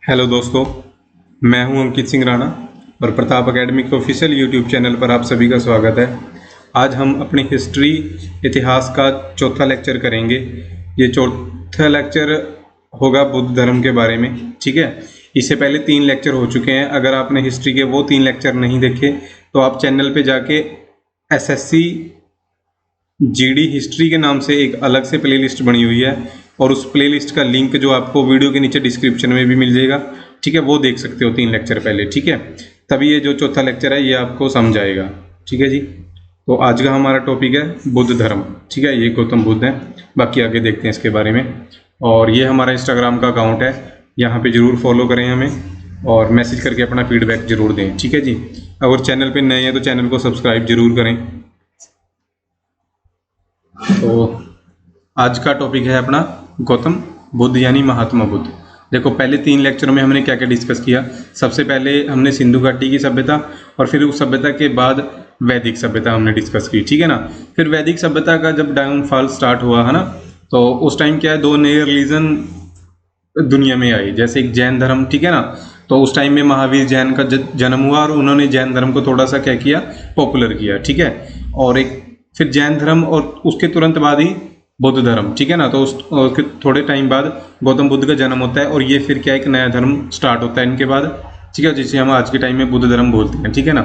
Hello दोस्तों, मैं हूं अंकित सिंह राणा और प्रताप एकेडमी के ऑफिशियल यूट्यूब चैनल पर आप सभी का स्वागत है। आज हम अपनी हिस्ट्री इतिहास का चौथा लेक्चर करेंगे। ये चौथा लेक्चर होगा बुद्ध धर्म के बारे में, ठीक है। इससे पहले 3 लेक्चर हो चुके हैं। अगर आपने हिस्ट्री के वो 3 लेक्चर नहीं देखे तो आप चैनल पे जाके एसएससी जीडी हिस्ट्री के नाम से एक अलग से प्लेलिस्ट बनी हुई है और उस प्लेलिस्ट का लिंक जो आपको वीडियो के नीचे डिस्क्रिप्शन में भी मिल जाएगा, ठीक है। वो देख सकते हो 3 लेक्चर पहले, ठीक है। तभी ये जो चौथा लेक्चर है ये आपको समझ आएगा, ठीक है जी। तो आज का हमारा टॉपिक है बुद्ध धर्म, ठीक है। ये गौतम बुद्ध है, बाकी आगे देखते हैं इसके बारे में। और ये हमारा इंस्टाग्राम का अकाउंट है, यहाँ पे ज़रूर फॉलो करें हमें और मैसेज करके अपना फीडबैक ज़रूर दें, ठीक है जी। अगर चैनल पर नए हैं तो चैनल को सब्सक्राइब जरूर करें। तो आज का टॉपिक है अपना गौतम बुद्ध यानी महात्मा बुद्ध। देखो, पहले 3 लेक्चरों में हमने क्या क्या डिस्कस किया। सबसे पहले हमने सिंधु घाटी की सभ्यता और फिर उस सभ्यता के बाद वैदिक सभ्यता हमने डिस्कस की, ठीक है ना। फिर वैदिक सभ्यता का जब डाउनफॉल स्टार्ट हुआ है ना, तो उस टाइम क्या है, 2 नए रिलीजन दुनिया में आए, जैसे एक जैन धर्म, ठीक है ना। तो उस टाइम में महावीर जैन का जन्म हुआ और उन्होंने जैन धर्म को थोड़ा सा क्या किया, पॉपुलर किया, ठीक है। और एक फिर जैन धर्म और उसके तुरंत बाद ही बौद्ध धर्म, ठीक है ना। तो उसके थोड़े टाइम बाद गौतम बुद्ध का जन्म होता है और ये फिर क्या एक नया धर्म स्टार्ट होता है इनके बाद, ठीक है, जिसे हम आज के टाइम में बुद्ध धर्म बोलते हैं, ठीक है ना।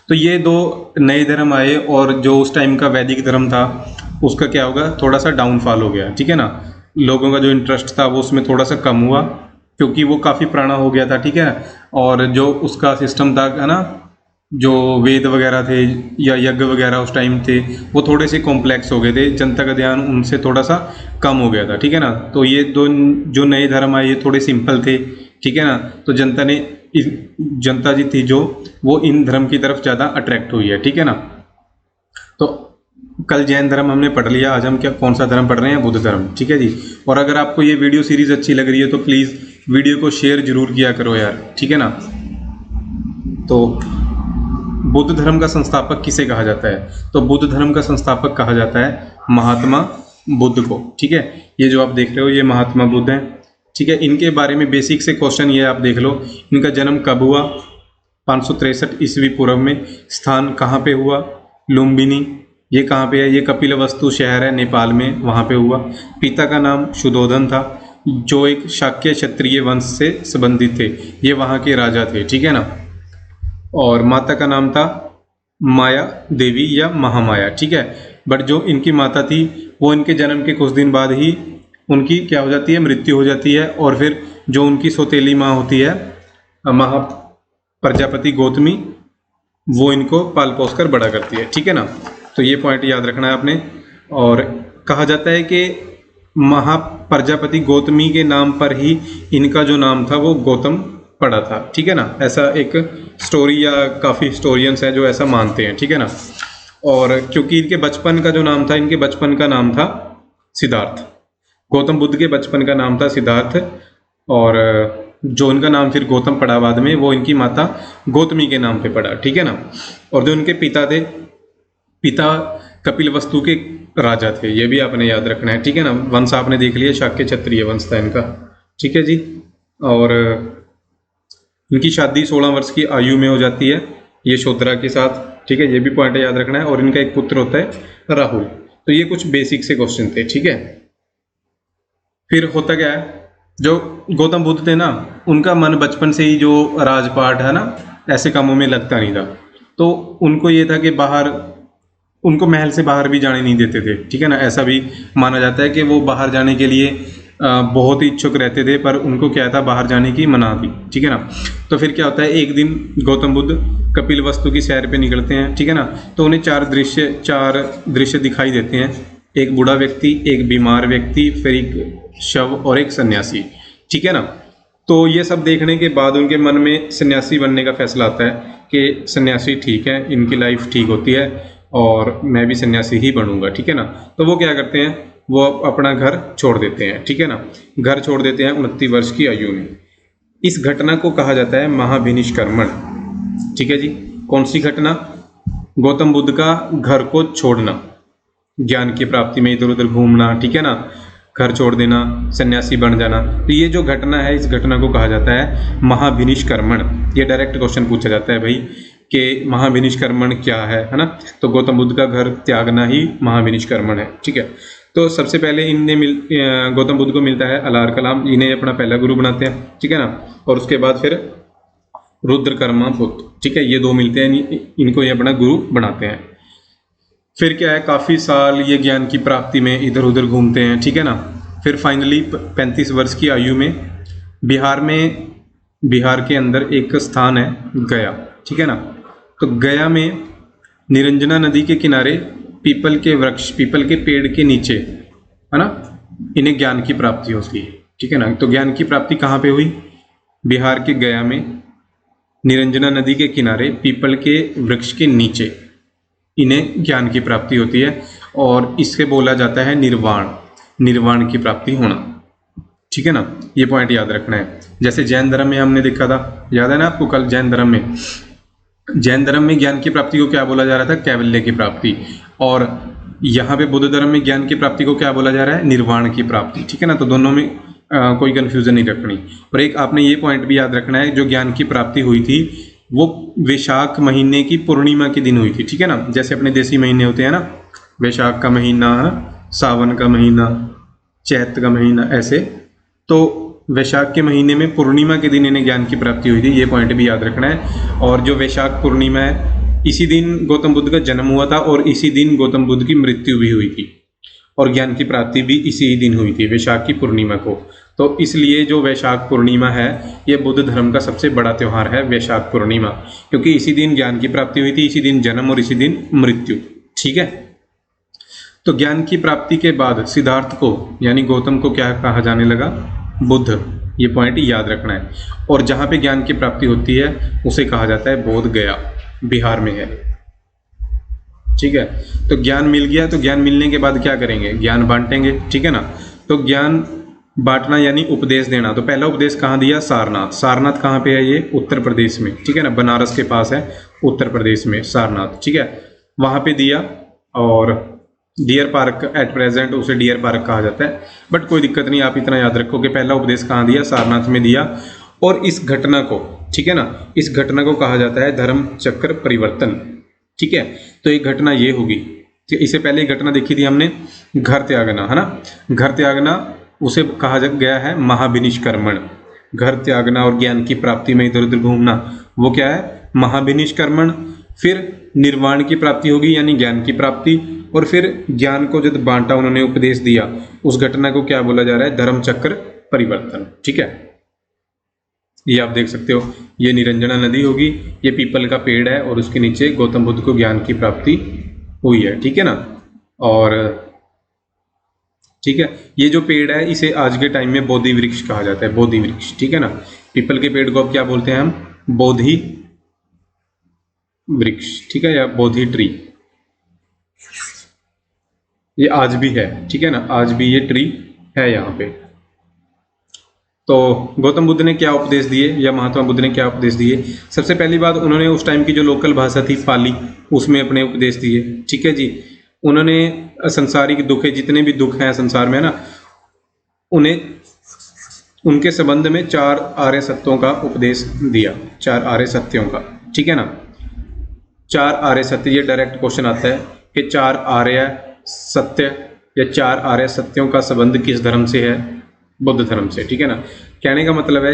तो ये 2 नए धर्म आए और जो उस टाइम का वैदिक धर्म था उसका क्या होगा, थोड़ा सा डाउनफॉल हो गया, ठीक है ना। लोगों का जो इंटरेस्ट था वो उसमें थोड़ा सा कम हुआ क्योंकि वो काफ़ी पुराना हो गया था, ठीक है। और जो उसका सिस्टम था, है ना, जो वेद वगैरह थे या यज्ञ वगैरह उस टाइम थे वो थोड़े से कॉम्प्लेक्स हो गए थे, जनता का ध्यान उनसे थोड़ा सा कम हो गया था, ठीक है ना। तो ये 2 जो नए धर्म आए ये थोड़े सिंपल थे, ठीक है ना। तो जनता जी थी जो वो इन धर्म की तरफ ज़्यादा अट्रैक्ट हुई है, ठीक है ना। तो कल जैन धर्म हमने पढ़ लिया, आज हम कौन सा धर्म पढ़ रहे हैं, बुद्ध धर्म, ठीक है जी। और अगर आपको ये वीडियो सीरीज़ अच्छी लग रही है तो प्लीज़ वीडियो को शेयर जरूर किया करो यार, ठीक है ना। तो बुद्ध धर्म का संस्थापक किसे कहा जाता है, तो बुद्ध धर्म का संस्थापक कहा जाता है महात्मा बुद्ध को, ठीक है। ये जो आप देख रहे हो ये महात्मा बुद्ध हैं, ठीक है। इनके बारे में बेसिक से क्वेश्चन ये आप देख लो, इनका जन्म कब हुआ, 563 ईस्वी पूर्व में। स्थान कहाँ पे हुआ, लुम्बिनी, ये कहाँ पे है, ये कपिलवस्तु शहर है नेपाल में, वहाँ पे हुआ। पिता का नाम शुद्धोधन था जो एक शाक्य क्षत्रिय वंश से संबंधित थे, ये वहाँ के राजा थे, ठीक है ना। और माता का नाम था माया देवी या महामाया, ठीक है। बट जो इनकी माता थी वो इनके जन्म के कुछ दिन बाद ही उनकी क्या हो जाती है, मृत्यु हो जाती है। और फिर जो उनकी सौतेली माँ होती है महा प्रजापति गौतमी, वो इनको पाल पोस कर बड़ा करती है, ठीक है ना। तो ये पॉइंट याद रखना है आपने। और कहा जाता है कि महा प्रजापति गौतमी के नाम पर ही इनका जो नाम था वो गौतम पड़ा था, ठीक है ना। ऐसा एक स्टोरी या काफ़ी हिस्टोरियंस हैं जो ऐसा मानते हैं, ठीक है ना। और क्योंकि इनके बचपन का जो नाम था, इनके बचपन का नाम था सिद्धार्थ। गौतम बुद्ध के बचपन का नाम था सिद्धार्थ और जो इनका नाम फिर गौतम पड़ा बाद में वो इनकी माता गौतमी के नाम पे पड़ा, ठीक है ना। और जो इनके पिता थे, पिता कपिलवस्तु के राजा थे, ये भी आपने याद रखना है, ठीक है ना। वंश आपने देख लिया, शाक्य क्षत्रिय वंश था इनका, ठीक है जी। और इनकी शादी 16 वर्ष की आयु में हो जाती है यशोधरा के साथ, ठीक है, ये भी पॉइंट याद रखना है। और इनका एक पुत्र होता है राहुल। तो ये कुछ बेसिक से क्वेश्चन थे, ठीक है। फिर होता क्या है, जो गौतम बुद्ध थे ना, उनका मन बचपन से ही जो राजपाट है ना, ऐसे कामों में लगता नहीं था। तो उनको ये था कि बाहर, उनको महल से बाहर भी जाने नहीं देते थे, ठीक है ना। ऐसा भी माना जाता है कि वो बाहर जाने के लिए बहुत ही इच्छुक रहते थे, पर उनको क्या था, बाहर जाने की मना थी, ठीक है ना। तो फिर क्या होता है, एक दिन गौतम बुद्ध कपिलवस्तु की सैर पे निकलते हैं, ठीक है ना। तो उन्हें 4 दृश्य दिखाई देते हैं। एक बूढ़ा व्यक्ति, एक बीमार व्यक्ति, फिर एक शव और एक सन्यासी, ठीक है ना। तो ये सब देखने के बाद उनके मन में सन्यासी बनने का फैसला आता है कि सन्यासी ठीक है, इनकी लाइफ ठीक होती है और मैं भी सन्यासी ही बनूंगा, ठीक है ना। तो वो क्या करते हैं, वो अपना घर छोड़ देते हैं, ठीक है ना। घर छोड़ देते हैं 29 वर्ष की आयु में। इस घटना को कहा जाता है महाभिनिष्क्रमण, ठीक है जी। कौन सी घटना, गौतम बुद्ध का घर को छोड़ना, ज्ञान की प्राप्ति में इधर उधर घूमना, ठीक है ना। घर छोड़ देना, सन्यासी बन जाना। तो ये जो घटना है, इस घटना को कहा जाता है महाविनिष्क्रमण। ये डायरेक्ट क्वेश्चन पूछा जाता है भाई कि महाविनिष्क्रमण क्या है ना। तो गौतम बुद्ध का घर त्यागना ही महाविनिष्क्रमण है, ठीक है। तो सबसे पहले गौतम बुद्ध को मिलता है अलार कलाम, इन्हें अपना पहला गुरु बनाते हैं, ठीक है ना। और उसके बाद फिर रुद्रकर्मा बुद्ध, ठीक है, ये दो मिलते हैं, इनको ये अपना गुरु बनाते हैं। फिर क्या है, काफ़ी साल ये ज्ञान की प्राप्ति में इधर उधर घूमते हैं, ठीक है ना। फिर फाइनली 35 वर्ष की आयु में बिहार के अंदर एक स्थान है गया, ठीक है ना। तो गया में निरंजना नदी के किनारे पीपल के पेड़ के नीचे, है ना, इन्हें ज्ञान की प्राप्ति होती है, ठीक है ना। तो ज्ञान की प्राप्ति कहाँ पे हुई? बिहार के गया में निरंजना नदी के किनारे पीपल के वृक्ष के नीचे इन्हें ज्ञान की प्राप्ति होती है, और इसके बोला जाता है निर्वाण की प्राप्ति होना, ठीक है ना। ये पॉइंट याद रखना है। जैसे जैन धर्म में हमने देखा था, याद है ना आपको, कल जैन धर्म में ज्ञान की प्राप्ति को क्या बोला जा रहा था? कैवल्य की प्राप्ति। और यहाँ पे बुद्ध धर्म में ज्ञान की प्राप्ति को क्या बोला जा रहा है? निर्वाण की प्राप्ति, ठीक है ना। तो दोनों में कोई कंफ्यूजन नहीं रखनी। और एक आपने ये पॉइंट भी याद रखना है, जो ज्ञान की प्राप्ति हुई थी वो वैशाख महीने की पूर्णिमा के दिन हुई थी, ठीक है ना। जैसे अपने देसी महीने होते हैं ना, वैशाख का महीना, सावन का महीना, चैत का महीना, ऐसे। तो वैशाख के महीने में पूर्णिमा के दिन इन्हें ज्ञान की प्राप्ति हुई थी, ये पॉइंट भी याद रखना है। और जो वैशाख पूर्णिमा है, इसी दिन गौतम बुद्ध का जन्म हुआ था और इसी दिन गौतम बुद्ध की मृत्यु भी हुई थी, और ज्ञान की प्राप्ति भी इसी ही दिन हुई थी, वैशाख की पूर्णिमा को। तो इसलिए जो वैशाख पूर्णिमा है, ये बुद्ध धर्म का सबसे बड़ा त्यौहार है, वैशाख पूर्णिमा, क्योंकि इसी दिन ज्ञान की प्राप्ति हुई थी, इसी दिन जन्म और इसी दिन मृत्यु, ठीक है। तो ज्ञान की प्राप्ति के बाद सिद्धार्थ को यानी गौतम को क्या कहा जाने लगा? बुद्ध। ये पॉइंट याद रखना है। और जहाँ पे ज्ञान की प्राप्ति होती है उसे कहा जाता है बोध गया, बिहार में है, ठीक है। तो ज्ञान मिल गया, तो ज्ञान मिलने के बाद क्या करेंगे? ज्ञान बांटेंगे, ठीक है ना। तो ज्ञान बांटना यानी उपदेश देना। तो पहला उपदेश कहाँ दिया? सारनाथ। सारनाथ कहाँ पे है? ये उत्तर प्रदेश में, ठीक है ना, बनारस के पास है, उत्तर प्रदेश में सारनाथ, ठीक है, वहाँ पे दिया। और डियर पार्क एट प्रेजेंट उसे डियर पार्क कहा जाता है, बट कोई दिक्कत नहीं, आप इतना याद रखो कि पहला उपदेश कहाँ दिया? सारनाथ में दिया। और इस घटना को, ठीक है ना, इस घटना को कहा जाता है धर्म चक्र परिवर्तन, ठीक है। तो एक घटना ये होगी, इससे पहले एक घटना देखी थी हमने, घर त्यागना, है ना। घर त्यागना उसे कहा गया है महाविनिष्क्रमण। घर त्यागना और ज्ञान की प्राप्ति में इधर उधर घूमना, वो क्या है? महाविनिष्क्रमण। फिर निर्वाण की प्राप्ति होगी यानी ज्ञान की प्राप्ति। और फिर ज्ञान को जब बांटा, उन्होंने उपदेश दिया, उस घटना को क्या बोला जा रहा है? धर्म चक्र परिवर्तन, ठीक है। ये आप देख सकते हो, ये निरंजना नदी होगी, ये पीपल का पेड़ है, और उसके नीचे गौतम बुद्ध को ज्ञान की प्राप्ति हुई है, ठीक है ना। और ठीक है, ये जो पेड़ है इसे आज के टाइम में बोधि वृक्ष कहा जाता है, बोधि वृक्ष, ठीक है ना। पीपल के पेड़ को अब क्या बोलते हैं हम? बोधि वृक्ष, ठीक है, या बोधि ट्री। ये आज भी है, ठीक है ना, आज भी ये ट्री है यहाँ पे। तो गौतम बुद्ध ने क्या उपदेश दिए, या महात्मा बुद्ध ने क्या उपदेश दिए? सबसे पहली बात, उन्होंने उस टाइम की जो लोकल भाषा थी पाली, उसमें अपने उपदेश दिए, ठीक है जी। उन्होंने संसारिक दुख है, जितने भी दुख हैं संसार में ना, उन्हें उनके संबंध में 4 आर्य सत्यों का उपदेश दिया, 4 आर्य सत्यों का, ठीक है ना। 4 आर्य सत्य, ये डायरेक्ट क्वेश्चन आता है कि 4 आर्य सत्य या 4 आर्य सत्यों का संबंध किस धर्म से है? बुद्ध धर्म से, ठीक है ना। कहने का मतलब है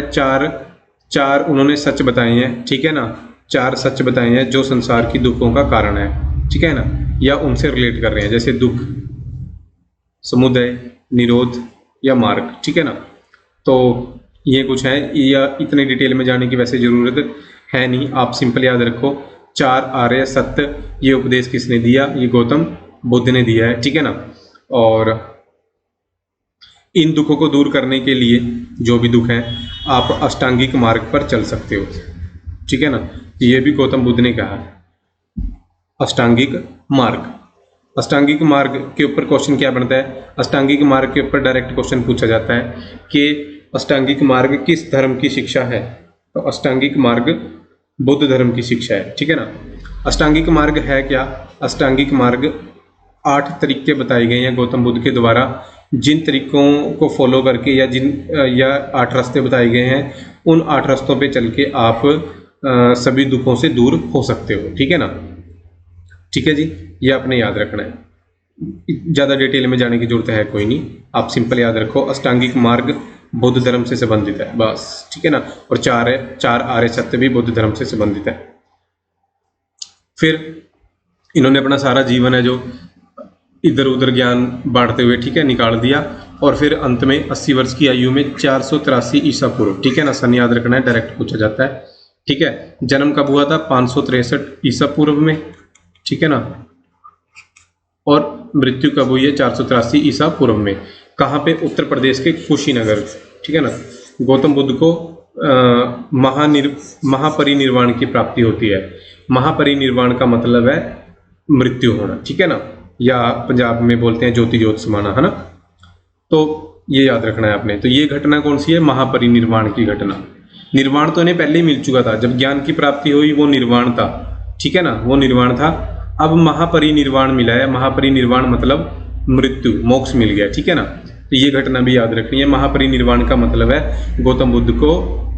चार उन्होंने सच बताए हैं, ठीक है ना, 4 सच बताए हैं जो संसार की दुखों का कारण है, ठीक है ना, या उनसे रिलेट कर रहे हैं, जैसे दुख, समुदय, निरोध या मार्ग, ठीक है ना। तो ये कुछ है, या इतने डिटेल में जाने की वैसे ज़रूरत है नहीं, आप सिंपल याद रखो 4 आर्य सत्य, ये उपदेश किसने दिया? ये गौतम बुद्ध ने दिया है, ठीक है ना। और इन दुखों को दूर करने के लिए, जो भी दुख है, आप अष्टांगिक मार्ग पर चल सकते हो, ठीक है ना। ये भी गौतम बुद्ध ने कहा, अष्टांगिक मार्ग। अष्टांगिक मार्ग के ऊपर क्वेश्चन क्या बनता है? अष्टांगिक मार्ग के ऊपर डायरेक्ट क्वेश्चन पूछा जाता है कि अष्टांगिक मार्ग किस धर्म की शिक्षा है? तो अष्टांगिक मार्ग बुद्ध धर्म की शिक्षा है, ठीक है ना। अष्टांगिक मार्ग है क्या? अष्टांगिक मार्ग 8 तरीके बताए गए हैं गौतम बुद्ध के द्वारा, जिन तरीकों को फॉलो करके या 8 रास्ते बताए गए हैं, उन 8 रास्तों पे चल के आप सभी दुखों से दूर हो सकते हो। ठीक है ना, ठीक है जी, ये आपने याद रखना है, ज़्यादा डिटेल में जाने की जरूरत है कोई नहीं, आप सिंपल याद रखो अष्टांगिक मार्ग बौद्ध धर्म से संबंधित है बस। ठीक है ना, और चार आर्य सत्य भी बौद्ध धर्म से संबंधित है। फिर इन्होंने अपना सारा जीवन है जो इधर उधर ज्ञान बांटते हुए, ठीक है, निकाल दिया, और फिर अंत में 80 वर्ष की आयु में 483 ईसा पूर्व, ठीक है ना, सन याद रखना है, डायरेक्ट पूछा जाता है। ठीक है, जन्म कब हुआ था? 563 ईसा पूर्व में। ठीक है ना, और मृत्यु कब हुई है? 483 ईसा पूर्व में। कहाँ पे? उत्तर प्रदेश के कुशीनगर। ठीक है ना, गौतम बुद्ध को महापरिनिर्वाण की प्राप्ति होती है। महापरिनिर्वाण का मतलब है मृत्यु होना। ठीक है ना, या पंजाब में बोलते हैं ज्योति ज्योत समाना, है ना, तो ये याद रखना है आपने। तो ये घटना कौन सी है? महापरिनिर्वाण की घटना। निर्वाण तो इन्हें पहले ही मिल चुका था, जब ज्ञान की प्राप्ति हुई वो निर्वाण था। ठीक है ना, वो निर्वाण था। अब महापरिनिर्वाण मिला है। महापरिनिर्वाण मतलब मृत्यु, मोक्ष मिल गया। ठीक है ना, तो ये घटना भी याद रखनी है। महापरिनिर्वाण का मतलब है गौतम बुद्ध को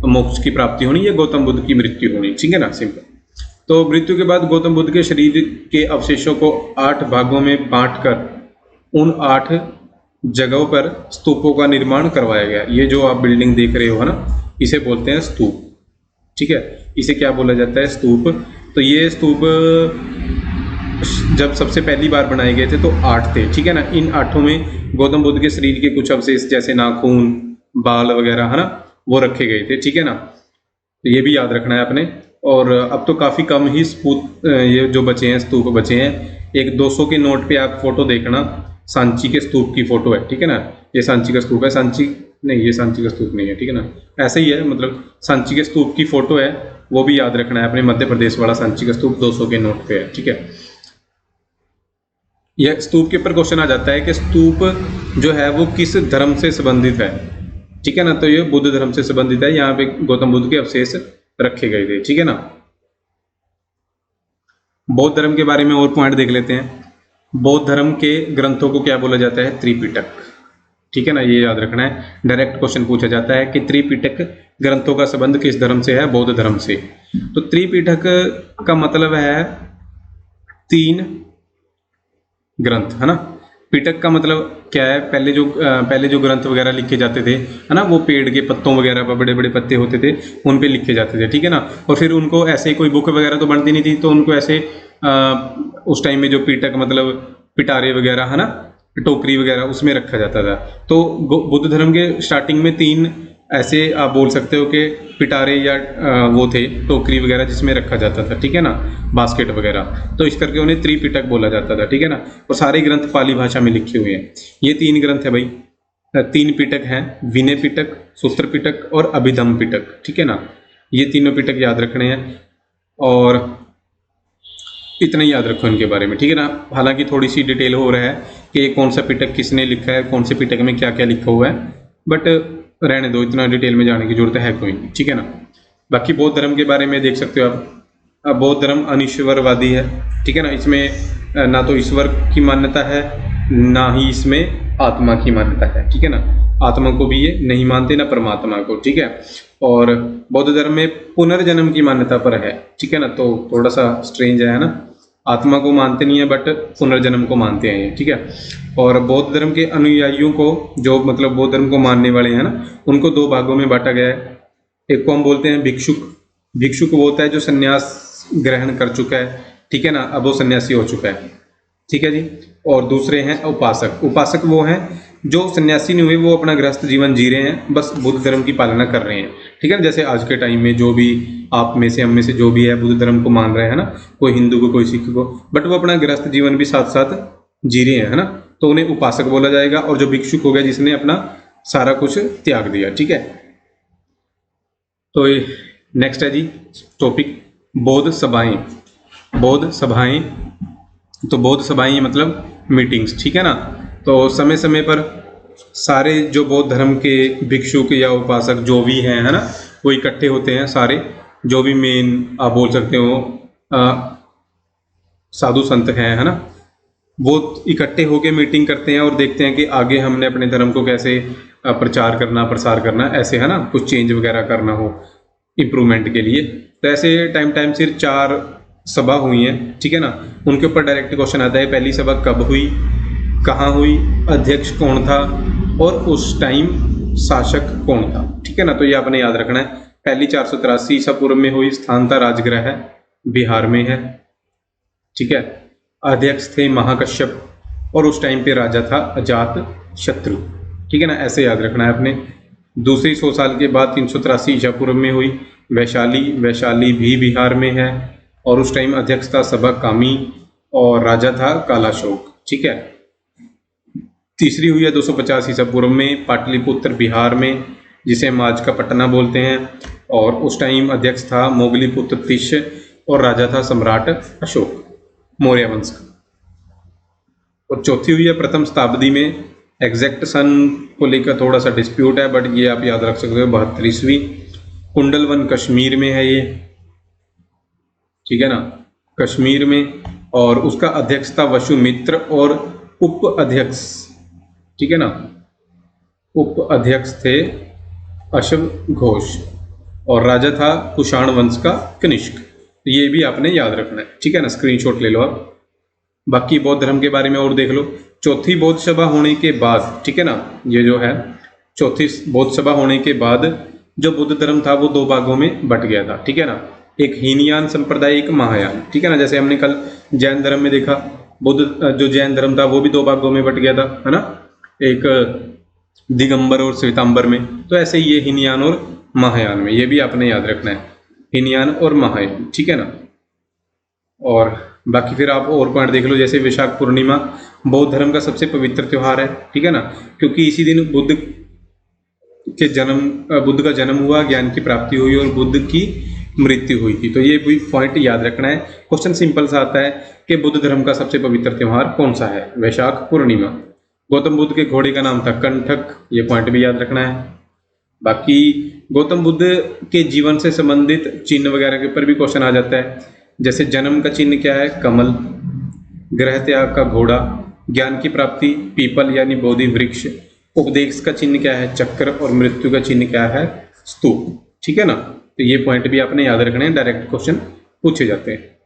मोक्ष की प्राप्ति होनी या गौतम बुद्ध की मृत्यु होनी। ठीक है ना, सिंपल। तो मृत्यु के बाद गौतम बुद्ध के शरीर के अवशेषों को 8 भागों में बांटकर उन 8 जगहों पर स्तूपों का निर्माण करवाया गया। ये जो आप बिल्डिंग देख रहे हो, है ना, इसे बोलते हैं स्तूप। ठीक है, इसे क्या बोला जाता है? स्तूप। तो ये स्तूप जब सबसे पहली बार बनाए गए थे तो 8 थे। ठीक है ना, इन 8 में गौतम बुद्ध के शरीर के कुछ अवशेष जैसे नाखून, बाल वगैरह, है ना, वो रखे गए थे। ठीक है ना, तो ये भी याद रखना है आपने। और अब तो काफ़ी कम ही ये जो बचे हैं, स्तूप बचे हैं। एक 200 के नोट पे आप फोटो देखना, सांची के स्तूप की फोटो है। ठीक है ना, ये सांची का स्तूप है। सांची नहीं, ये सांची का स्तूप नहीं है। ठीक है ना, ऐसे ही है, मतलब सांची के स्तूप की फोटो है, वो भी याद रखना है अपने। मध्य प्रदेश वाला सांची का स्तूप 200 के नोट पे है। ठीक है, यह स्तूप के ऊपर क्वेश्चन आ जाता है कि स्तूप जो है वो किस धर्म से संबंधित है। ठीक है ना, तो ये बुद्ध धर्म से संबंधित है। यहाँ पे गौतम बुद्ध के अवशेष रखे गए थे। ठीक है ना, बौद्ध धर्म के बारे में और पॉइंट देख लेते हैं। बौद्ध धर्म के ग्रंथों को क्या बोला जाता है? त्रिपिटक। ठीक है ना, ये याद रखना है। डायरेक्ट क्वेश्चन पूछा जाता है कि त्रिपिटक ग्रंथों का संबंध किस धर्म से है? बौद्ध धर्म से। तो त्रिपिटक का मतलब है 3 ग्रंथ, है ना। पिटक का मतलब क्या है? पहले जो ग्रंथ वगैरह लिखे जाते थे, है ना, वो पेड़ के पत्तों वगैरह पर, बड़े बड़े पत्ते होते थे, उन पे लिखे जाते थे। ठीक है ना, और फिर उनको ऐसे कोई बुक वगैरह तो बनती नहीं थी, तो उनको ऐसे उस टाइम में जो पिटक मतलब पिटारे वगैरह, है ना, टोकरी वगैरह, उसमें रखा जाता था। तो बुद्ध धर्म के स्टार्टिंग में 3 ऐसे आप बोल सकते हो कि पिटारे या वो थे, टोकरी वगैरह, जिसमें रखा जाता था। ठीक है ना, बास्केट वगैरह, तो इस करके उन्हें त्रिपिटक बोला जाता था। ठीक है ना, और सारे ग्रंथ पाली भाषा में लिखे हुए हैं। ये 3 ग्रंथ है भाई, 3 पिटक हैं, विनय पिटक, सूत्र पिटक और अभिधम्म पिटक। ठीक है ना, ये तीनों पिटक याद रखने हैं, और इतना ही याद रखो इनके बारे में। ठीक है ना, हालांकि थोड़ी सी डिटेल हो रहा है कि कौन सा पिटक किसने लिखा है, कौन से पिटक में क्या क्या लिखा हुआ है, बट रहने दो, इतना डिटेल में जाने की जरूरत है कोई नहीं। ठीक है ना, बाकी बौद्ध धर्म के बारे में देख सकते हो आप। अब बौद्ध धर्म अनिश्वरवादी है। ठीक है ना, इसमें ना तो ईश्वर की मान्यता है, ना ही इसमें आत्मा की मान्यता है। ठीक है ना, आत्मा को भी ये नहीं मानते, ना परमात्मा को। ठीक है, और बौद्ध धर्म में पुनर्जन्म की मान्यता पर है। ठीक है ना, तो थोड़ा सा स्ट्रेंज है ना, आत्मा को मानते नहीं है बट पुनर्जन्म को मानते हैं। ठीक है, और बौद्ध धर्म के अनुयायियों को, जो मतलब बौद्ध धर्म को मानने वाले हैं ना, उनको 2 भागों में बांटा गया है। एक को हम बोलते हैं भिक्षुक। भिक्षुक वो होता है जो संन्यास ग्रहण कर चुका है। ठीक है ना, अब वो सन्यासी हो चुका है। ठीक है जी, और दूसरे हैं उपासक। उपासक वो हैं जो सन्यासी नहीं हुए, वो अपना गृहस्थ जीवन जी रहे हैं, बस बुद्ध धर्म की पालना कर रहे हैं। ठीक है ना, जैसे आज के टाइम में जो भी आप में से, हम में से जो भी है बुद्ध धर्म को मान रहे हैं ना, कोई हिंदू को, कोई सिख को, बट वो अपना गृहस्थ जीवन भी साथ साथ जी रहे हैं, है ना, तो उन्हें उपासक बोला जाएगा। और जो भिक्षुक हो गया, जिसने अपना सारा कुछ त्याग दिया। ठीक है, तो नेक्स्ट है जी टॉपिक बौद्ध सभाएं। बौद्ध सभाएं, तो बौद्ध सभाएं मतलब मीटिंग्स। ठीक है ना, तो समय समय पर सारे जो बौद्ध धर्म के भिक्षुक या उपासक जो भी हैं, है ना, वो इकट्ठे होते हैं। सारे जो भी मेन आप बोल सकते हो साधु संत हैं, है ना, वो इकट्ठे होकर मीटिंग करते हैं और देखते हैं कि आगे हमने अपने धर्म को कैसे प्रचार करना, प्रसार करना, ऐसे है ना, कुछ चेंज वगैरह करना हो इम्प्रूवमेंट के लिए। तो ऐसे टाइम टाइम से 4 सभा हुई हैं, ठीक है ना। उनके ऊपर डायरेक्ट क्वेश्चन आता है, पहली सभा कब हुई, कहाँ हुई, अध्यक्ष कौन था और उस टाइम शासक कौन था, ठीक है ना। तो ये आपने याद रखना है। पहली 483 ईसा पूर्व में हुई, स्थान था राजगृह है, बिहार में है, ठीक है। अध्यक्ष थे महाकश्यप और उस टाइम पे राजा था अजात शत्रु, ठीक है ना। ऐसे याद रखना है आपने। दूसरी 100 साल के बाद 383 ईसा पूर्व में हुई, वैशाली, वैशाली भी बिहार में है और उस टाइम अध्यक्ष था सबक कामी और राजा था कालाशोक, ठीक है। तीसरी हुई है 250 ईसा पूर्व में, पाटलिपुत्र बिहार में, जिसे हम आज का पटना बोलते हैं, और उस टाइम अध्यक्ष था मोगलीपुत्र तिश और राजा था सम्राट अशोक मौर्य वंश का। और चौथी हुई है प्रथम शताब्दी में, एग्जैक्ट सन को लेकर थोड़ा सा डिस्प्यूट है, बट ये आप याद रख सकते हो, 72वीं। कुंडलवन कश्मीर में है ये, ठीक है ना, कश्मीर में। और उसका अध्यक्ष था वसुमित्र और उप अध्यक्ष, ठीक है ना, उप अध्यक्ष थे अश्व घोष और राजा था कुषाण वंश का कनिष्क। ये भी आपने याद रखना है, ठीक है ना, स्क्रीनशॉट ले लो आप। बाकी बौद्ध धर्म के बारे में और देख लो। चौथी बौद्ध सभा होने के बाद, ठीक है ना, ये जो है चौथी बौद्ध सभा होने के बाद जो बुद्ध धर्म था वो 2 भागों में बट गया था, ठीक है ना। एक हीनयान संप्रदाय, एक महायान, ठीक है ना। जैसे हमने कल जैन धर्म में देखा, बुद्ध जो जैन धर्म था वो भी 2 भागों में बट गया था, है ना, एक दिगंबर और श्वेतांबर में। तो ऐसे ही ये हीनयान और महायान में, ये भी आपने याद रखना है, हीनयान और महायान, ठीक है ना। और बाकी फिर आप और पॉइंट देख लो, जैसे वैशाख पूर्णिमा बौद्ध धर्म का सबसे पवित्र त्यौहार है, ठीक है ना, क्योंकि इसी दिन बुद्ध का जन्म हुआ, ज्ञान की प्राप्ति हुई और बुद्ध की मृत्यु हुई थी। तो ये भी पॉइंट याद रखना है। क्वेश्चन सिंपल सा आता है कि बुद्ध धर्म का सबसे पवित्र त्यौहार कौन सा है, वैशाख पूर्णिमा। गौतम बुद्ध के घोड़े का नाम था कंठक, ये पॉइंट भी याद रखना है। बाकी गौतम बुद्ध के जीवन से संबंधित चिन्ह वगैरह के ऊपर भी क्वेश्चन आ जाता है, जैसे जन्म का चिन्ह क्या है, कमल, ग्रह त्याग का घोड़ा, ज्ञान की प्राप्ति पीपल यानी बोधि वृक्ष, उपदेश का चिन्ह क्या है, चक्र, और मृत्यु का चिन्ह क्या है, स्तूप, ठीक है ना। तो ये पॉइंट भी आपने याद रखने हैं, डायरेक्ट क्वेश्चन पूछे जाते हैं।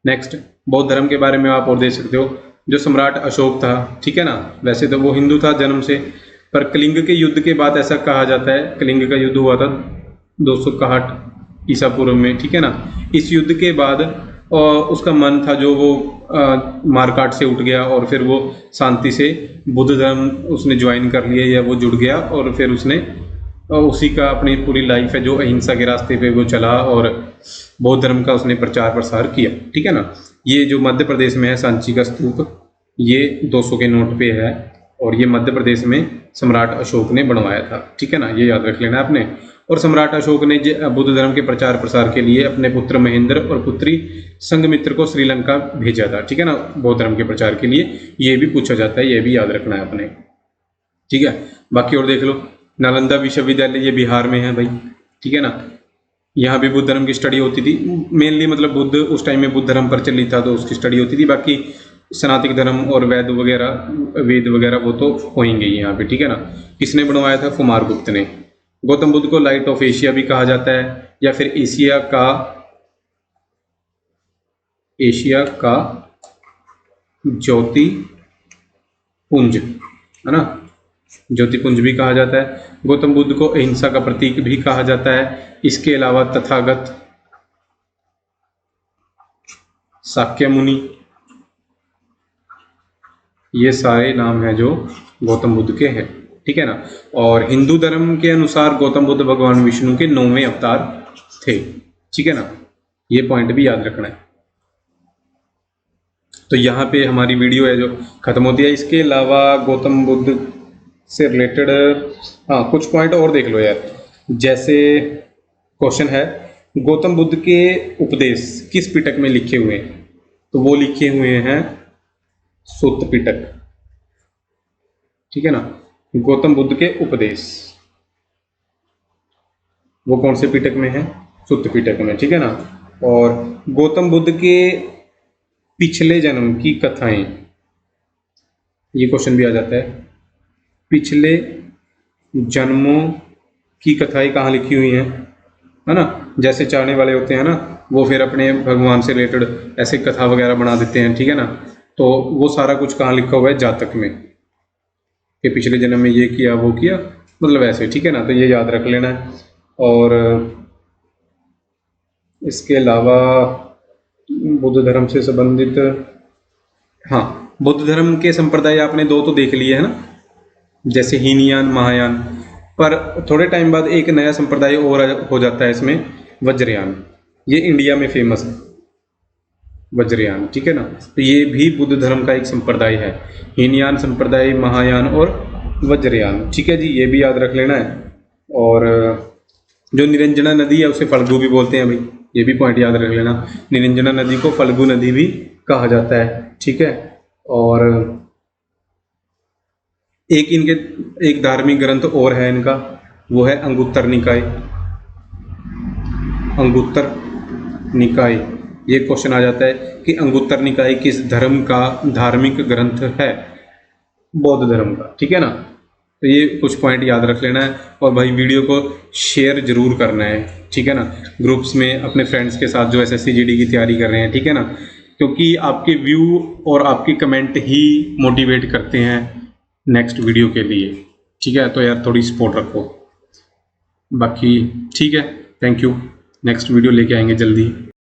नेक्स्ट, बौद्ध धर्म के बारे में आप और देख सकते हो, जो सम्राट अशोक था, ठीक है ना, वैसे तो वो हिंदू था जन्म से, पर कलिंग के युद्ध के बाद ऐसा कहा जाता है, कलिंग का युद्ध हुआ था 261 ईसा पूर्व में, ठीक है ना। इस युद्ध के बाद उसका मन था जो वो मारकाट से उठ गया और फिर वो शांति से बुद्ध धर्म उसने ज्वाइन कर लिया या वो जुड़ गया, और फिर उसने उसी का अपनी पूरी लाइफ है जो अहिंसा के रास्ते पे वो चला और बौद्ध धर्म का उसने प्रचार प्रसार किया, ठीक है ना। ये जो मध्य प्रदेश में है सांची का स्तूप, ये 200 के नोट पे है और ये मध्य प्रदेश में सम्राट अशोक ने बनवाया था, ठीक है ना, ये याद रख लेना आपने। और सम्राट अशोक ने बुद्ध धर्म के प्रचार प्रसार के लिए अपने पुत्र महेंद्र और पुत्री संघमित्र को श्रीलंका भेजा था, ठीक है ना, बौद्ध धर्म के प्रचार के लिए। ये भी पूछा जाता है, ये भी याद रखना है आपने, ठीक है। बाकी और देख लो, नालंदा विश्वविद्यालय ये बिहार में है भाई, ठीक है ना। यहाँ भी बुद्ध धर्म की स्टडी होती थी मेनली, मतलब बुद्ध उस टाइम में बुद्ध धर्म प्रचलित था तो उसकी स्टडी होती थी। बाकी सनातन धर्म और वेद वगैरह वो तो होंगे यहाँ पे, ठीक है ना। किसने बनवाया था, कुमारगुप्त ने। गौतम बुद्ध को लाइट ऑफ एशिया भी कहा जाता है, या फिर एशिया का ज्योति पुंज, है ना, ज्योतिपुंज भी कहा जाता है। गौतम बुद्ध को अहिंसा का प्रतीक भी कहा जाता है। इसके अलावा तथागत, शाक्य मुनि, ये सारे नाम हैं जो गौतम बुद्ध के हैं, ठीक है ना। और हिंदू धर्म के अनुसार गौतम बुद्ध भगवान विष्णु के 9वें अवतार थे, ठीक है ना, ये पॉइंट भी याद रखना है। तो यहाँ पे हमारी वीडियो है जो खत्म होती है। इसके अलावा गौतम बुद्ध से रिलेटेड कुछ पॉइंट और देख लो यार। जैसे क्वेश्चन है, गौतम बुद्ध के उपदेश किस पिटक में लिखे हुए हैं, तो वो लिखे हुए हैं सुत्त पिटक, ठीक है ना। गौतम बुद्ध के उपदेश वो कौन से पिटक में है, सुत्त पिटक में, ठीक है ना। और गौतम बुद्ध के पिछले जन्म की कथाएं ये क्वेश्चन भी आ जाता है। पिछले जन्मों की कथाएं कहाँ लिखी हुई हैं, है ना। जैसे चाहने वाले होते हैं ना, वो फिर अपने भगवान से रिलेटेड ऐसे कथा वगैरह बना देते हैं, ठीक है ना। तो वो सारा कुछ कहाँ लिखा हुआ है, जातक में, कि पिछले जन्म में ये किया वो किया, मतलब ऐसे, ठीक है ना। तो ये याद रख लेना है। और इसके अलावा बुद्ध धर्म से संबंधित, हाँ, बुद्ध धर्म के संप्रदाय आपने दो तो देख लिए है ना, जैसे हीनयान महायान। पर थोड़े टाइम बाद एक नया संप्रदाय और हो जाता है इसमें, वज्रयान। ये इंडिया में फेमस है वज्रयान, ठीक है ना। तो ये भी बुद्ध धर्म का एक संप्रदाय है, हीनयान संप्रदाय, महायान और वज्रयान, ठीक है जी। ये भी याद रख लेना है। और जो निरंजना नदी है उसे फल्गु भी बोलते हैं भाई, ये भी पॉइंट याद रख लेना। निरंजना नदी को फल्गु नदी भी कहा जाता है, ठीक है। और एक इनके एक धार्मिक ग्रंथ और है इनका, वो है अंगुत्तर निकाय। अंगुत्तर निकाय, ये क्वेश्चन आ जाता है कि अंगुत्तर निकाय किस धर्म का धार्मिक ग्रंथ है, बौद्ध धर्म का, ठीक है ना। तो ये कुछ पॉइंट याद रख लेना है। और भाई वीडियो को शेयर जरूर करना है, ठीक है ना, ग्रुप्स में अपने फ्रेंड्स के साथ जो एसएससी जीडी की तैयारी कर रहे हैं, ठीक है ना। क्योंकि आपके व्यू और आपके कमेंट ही मोटिवेट करते हैं नेक्स्ट वीडियो के लिए, ठीक है। तो यार थोड़ी सपोर्ट रखो। बाकी ठीक है, थैंक यू। नेक्स्ट वीडियो लेके आएंगे जल्दी।